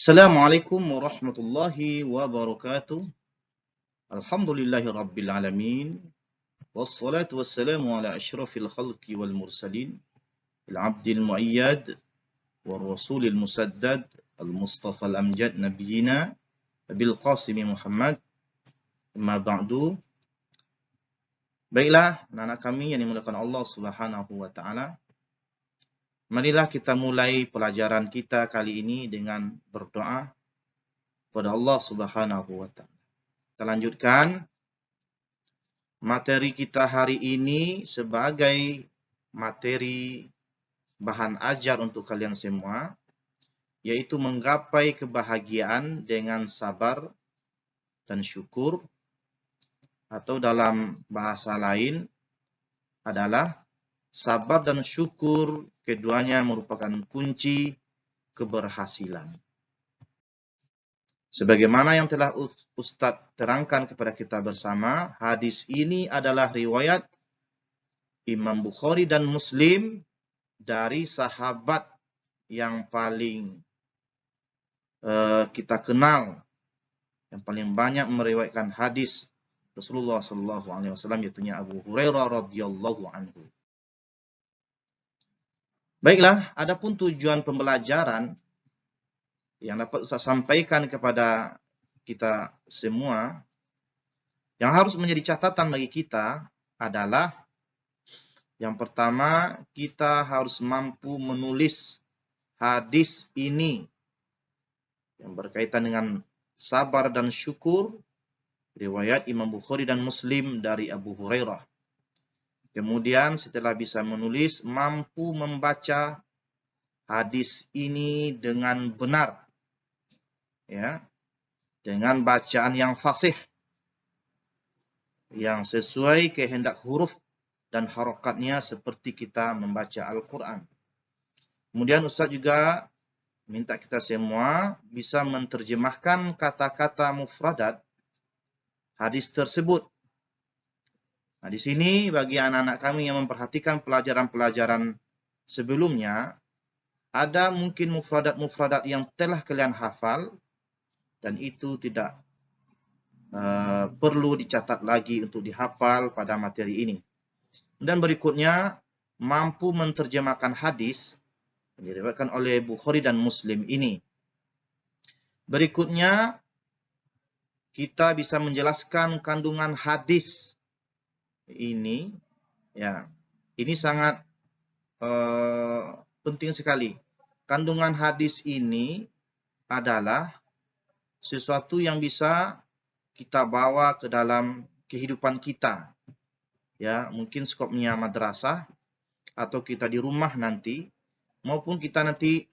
Assalamualaikum warahmatullahi wabarakatuh. Alhamdulillahi rabbil alamin. Wassalatu wassalamu ala asyrafil khalqi wal mursalin. Al-abdil mu'ayyad. Wal rasulil musaddad. Al-mustafa al-amjad nabiyina. Abil qasimi Muhammad. Amma ba'du. Baiklah, anak-anak kami yang dimuliakan Allah subhanahu wa ta'ala. Marilah kita mulai pelajaran kita kali ini dengan berdoa kepada Allah subhanahu wa ta'ala. Kita lanjutkan materi kita hari ini sebagai materi bahan ajar untuk kalian semua, yaitu menggapai kebahagiaan dengan sabar dan syukur, atau dalam bahasa lain adalah sabar dan syukur, keduanya merupakan kunci keberhasilan. Sebagaimana yang telah Ustadz terangkan kepada kita bersama, hadis ini adalah riwayat Imam Bukhari dan Muslim dari sahabat yang paling kita kenal, yang paling banyak meriwayatkan hadis Rasulullah SAW, yaitu Abu Hurairah radhiyallahu anhu. Baiklah, adapun tujuan pembelajaran yang dapat saya sampaikan kepada kita semua, yang harus menjadi catatan bagi kita adalah yang pertama, kita harus mampu menulis hadis ini yang berkaitan dengan sabar dan syukur, riwayat Imam Bukhari dan Muslim dari Abu Hurairah. Kemudian setelah bisa menulis, mampu membaca hadis ini dengan benar, ya, dengan bacaan yang fasih, yang sesuai kehendak huruf dan harokatnya seperti kita membaca Al-Quran. Kemudian Ustaz juga minta kita semua bisa menerjemahkan kata-kata mufradat hadis tersebut. Nah, di sini bagi anak-anak kami yang memperhatikan pelajaran-pelajaran sebelumnya, ada mungkin mufradat-mufradat yang telah kalian hafal, dan itu tidak perlu dicatat lagi untuk dihafal pada materi ini. Dan berikutnya, mampu menerjemahkan hadis yang diriwayatkan oleh Bukhari dan Muslim ini. Berikutnya, kita bisa menjelaskan kandungan hadis ini. Ya, ini sangat penting sekali. Kandungan hadis ini adalah sesuatu yang bisa kita bawa ke dalam kehidupan kita. Ya, mungkin skopnya madrasah, atau kita di rumah nanti, maupun kita nanti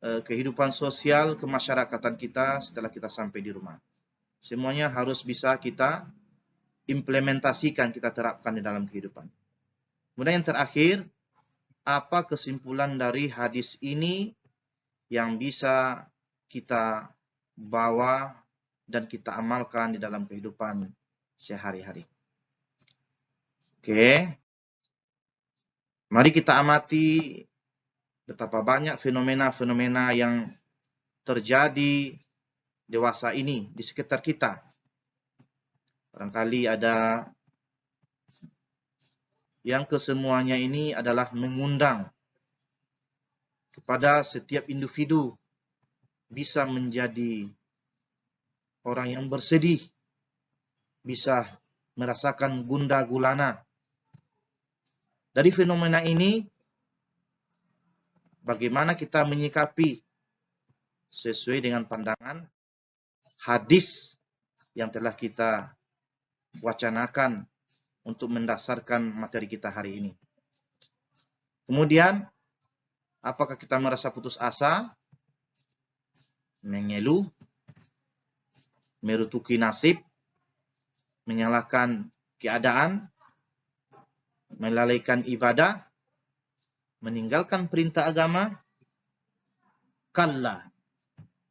kehidupan sosial kemasyarakatan kita setelah kita sampai di rumah. Semuanya harus bisa kita implementasikan, kita terapkan di dalam kehidupan. Kemudian yang terakhir, apa kesimpulan dari hadis ini yang bisa kita bawa dan kita amalkan di dalam kehidupan sehari-hari. Oke. Mari kita amati betapa banyak fenomena-fenomena yang terjadi dewasa ini di sekitar kita. Barangkali ada yang kesemuanya ini adalah mengundang kepada setiap individu bisa menjadi orang yang bersedih, bisa merasakan gundah gulana. Dari fenomena ini, bagaimana kita menyikapi sesuai dengan pandangan hadis yang telah kita wacanakan untuk mendasarkan materi kita hari ini. Kemudian, apakah kita merasa putus asa, mengeluh, merutuki nasib, menyalahkan keadaan, melalaikan ibadah, meninggalkan perintah agama? Kalla.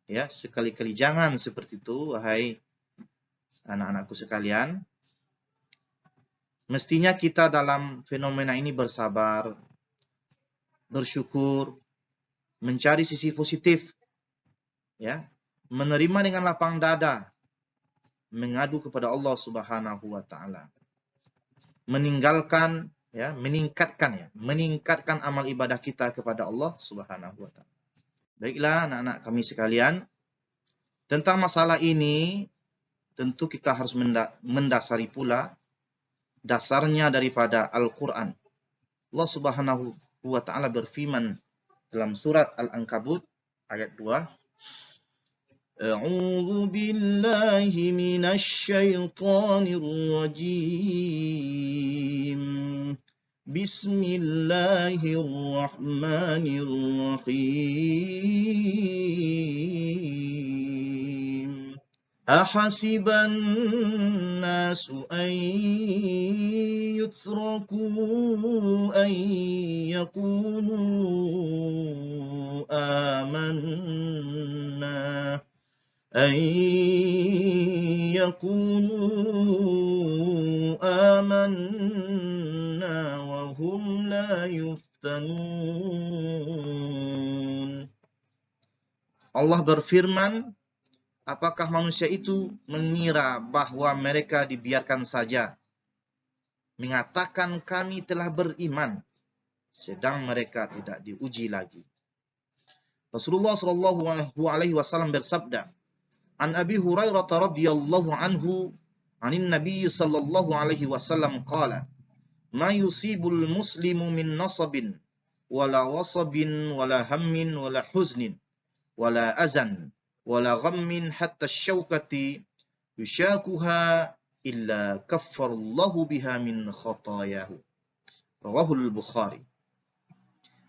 Ya, sekali-kali jangan seperti itu, wahai anak-anakku sekalian. Mestinya kita dalam fenomena ini bersabar, bersyukur, mencari sisi positif ya, menerima dengan lapang dada, mengadu kepada Allah Subhanahu wa taala. Meninggalkan ya, meningkatkan amal ibadah kita kepada Allah Subhanahu wa taala. Baiklah anak-anak kami sekalian, tentang masalah ini tentu kita harus mendasari pula dasarnya daripada Al-Qur'an. Allah Subhanahu wa taala berfirman dalam surat Al-Ankabut ayat 2, A'udzu billahi minasy syaithanir rajim. Bismillahirrahmanirrahim. Ahasiban nasu an yutraku an yakunu amanna أن يقولوا آمنا وهم لا يفتنون. Allah berfirman, apakah manusia itu mengira bahwa mereka dibiarkan saja, mengatakan kami telah beriman, sedang mereka tidak diuji lagi. Rasulullah Shallallahu Alaihi Wasallam bersabda, An Abi Hurairah radhiyallahu anhu, anin Nabi sallallahu alaihi wasallam qala, ma yusibul muslimu min nasabin wala wasabin wala hammin wala huznin wala azan wala ghammin hatta syaukati yushakuha illa kaffarallahu biha min khatayahu. Rawahul Bukhari.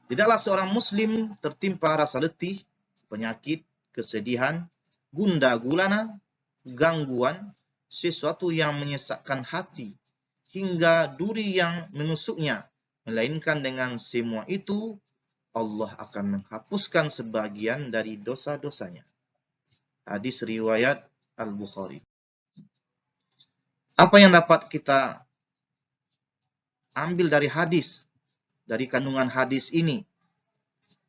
Tidaklah seorang muslim tertimpa rasa letih, penyakit, kesedihan, gundah gulana, gangguan, sesuatu yang menyesakkan hati, hingga duri yang menusuknya, melainkan dengan semua itu, Allah akan menghapuskan sebagian dari dosa-dosanya. Hadis riwayat Al-Bukhari. Apa yang dapat kita ambil dari hadis, dari kandungan hadis ini?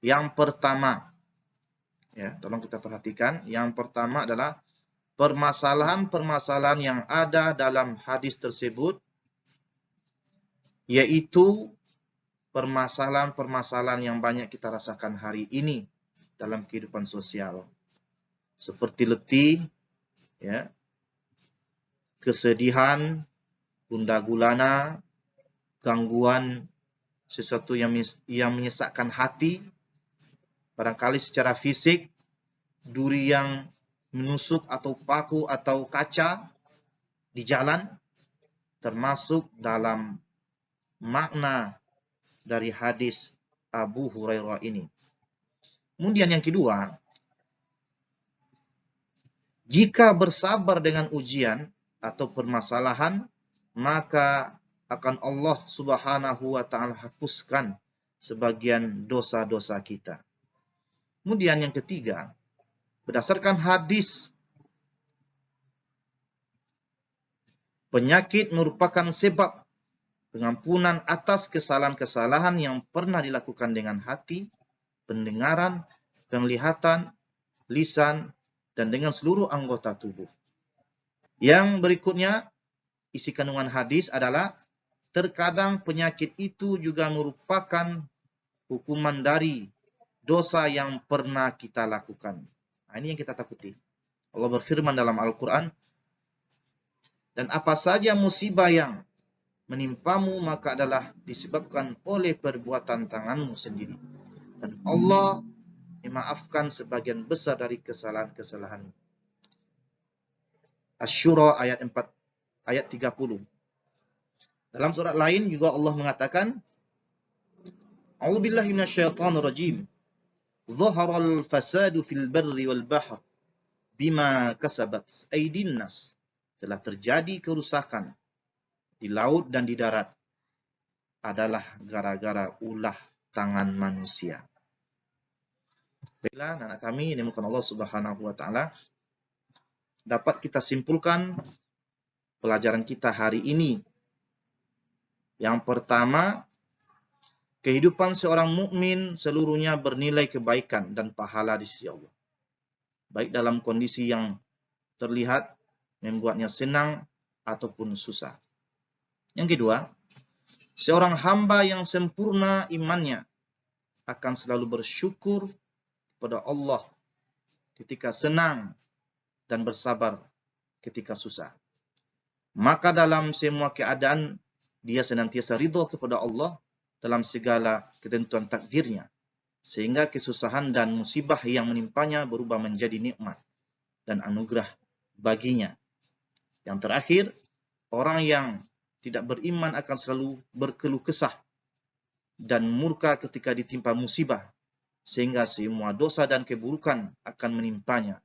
Yang pertama, ya, tolong kita perhatikan. Yang pertama adalah permasalahan-permasalahan yang ada dalam hadis tersebut, yaitu permasalahan-permasalahan yang banyak kita rasakan hari ini dalam kehidupan sosial. Seperti letih, ya, kesedihan, gundah gulana, gangguan, sesuatu yang menyesakkan hati, barangkali secara fisik, duri yang menusuk atau paku atau kaca di jalan, termasuk dalam makna dari hadis Abu Hurairah ini. Kemudian yang kedua, jika bersabar dengan ujian atau permasalahan, maka akan Allah Subhanahu wa taala hapuskan sebagian dosa-dosa kita. Kemudian yang ketiga, berdasarkan hadis, penyakit merupakan sebab pengampunan atas kesalahan-kesalahan yang pernah dilakukan dengan hati, pendengaran, penglihatan, lisan, dan dengan seluruh anggota tubuh. Yang berikutnya, isi kandungan hadis adalah, terkadang penyakit itu juga merupakan hukuman dari dosa yang pernah kita lakukan. Nah, ini yang kita takuti. Allah berfirman dalam Al-Quran, dan apa saja musibah yang menimpamu maka adalah disebabkan oleh perbuatan tanganmu sendiri. Dan Allah memaafkan sebagian besar dari kesalahan-kesalahanmu. Asy-Syura ayat 30. Dalam surat lain juga Allah mengatakan, A'udzubillahi minasyaitonir rajim. Zaharal fasadu fil barri wal bahr bima kasabat aydin nas. Telah terjadi kerusakan di laut dan di darat adalah gara-gara ulah tangan manusia. Baiklah, anak kami yang dimuliakan Allah Subhanahu wa taala, dapat kita simpulkan pelajaran kita hari ini. Yang pertama, kehidupan seorang mukmin seluruhnya bernilai kebaikan dan pahala di sisi Allah. baik dalam kondisi yang terlihat membuatnya senang ataupun susah. Yang kedua, seorang hamba yang sempurna imannya akan selalu bersyukur kepada Allah ketika senang dan bersabar ketika susah. Maka dalam semua keadaan dia senantiasa ridho kepada Allah dalam segala ketentuan takdirnya, sehingga kesusahan dan musibah yang menimpanya berubah menjadi nikmat dan anugerah baginya. Yang terakhir, orang yang tidak beriman akan selalu berkeluh kesah dan murka ketika ditimpa musibah, sehingga semua dosa dan keburukan akan menimpanya.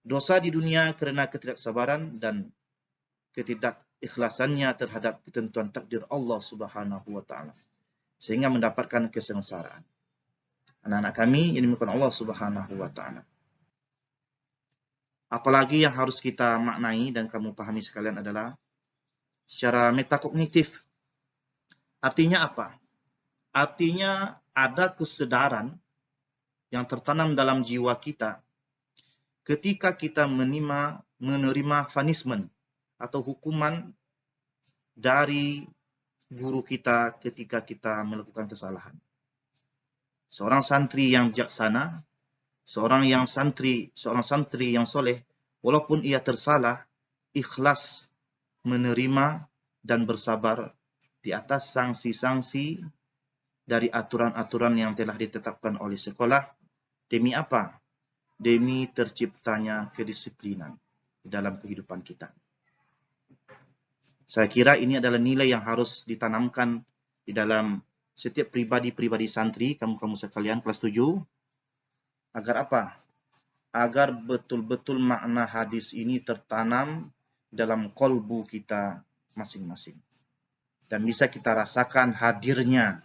Dosa di dunia karena ketidaksabaran dan ketidakikhlasannya terhadap ketentuan takdir Allah Subhanahu wa taala, sehingga mendapatkan kesengsaraan. Anak-anak kami yang dimuliakan Allah Subhanahu wa taala. Apalagi yang harus kita maknai dan kamu pahami sekalian adalah secara metakognitif. Artinya apa? Artinya ada kesadaran yang tertanam dalam jiwa kita ketika kita menerima punishment atau hukuman dari guru kita ketika kita melakukan kesalahan. Seorang santri yang bijaksana, seorang santri yang soleh, walaupun ia tersalah, ikhlas menerima dan bersabar di atas sanksi-sanksi dari aturan-aturan yang telah ditetapkan oleh sekolah. Demi apa? Demi terciptanya kedisiplinan dalam kehidupan kita. Saya kira ini adalah nilai yang harus ditanamkan di dalam setiap pribadi-pribadi santri, kamu sekalian kelas 7. Agar apa? Agar betul-betul makna hadis ini tertanam dalam kolbu kita masing-masing. Dan bisa kita rasakan hadirnya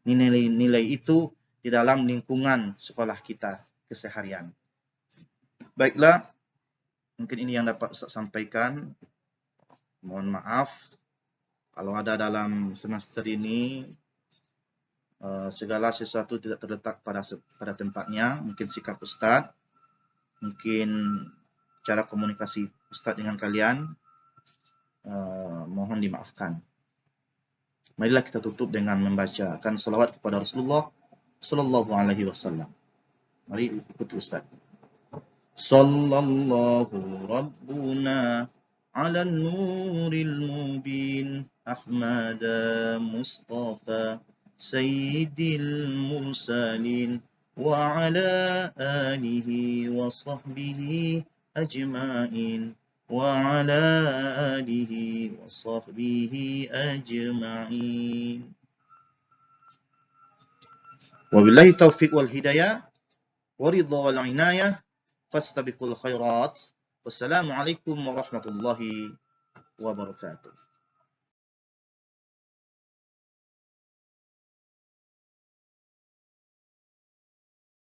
nilai-nilai itu di dalam lingkungan sekolah kita keseharian. Baiklah, mungkin ini yang dapat Ustaz sampaikan. Mohon maaf kalau ada dalam semester ini segala sesuatu tidak terletak pada tempatnya. Mungkin sikap Ustaz, mungkin cara komunikasi Ustaz dengan kalian, mohon dimaafkan. Marilah kita tutup dengan membacakan salawat kepada Rasulullah sallallahu alaihi wasallam. Mari ikuti Ustaz. Sallallahu rabbuna ala nuril mubin Ahmad Mustafa sayyidil mursalin wa ala alihi wa sahbihi ajma'in وعلى آله وصحبه أجمعين وبالله التوفيق والهداية ورضا والعناية فاستبقوا الخيرات والسلام عليكم ورحمة الله وبركاته.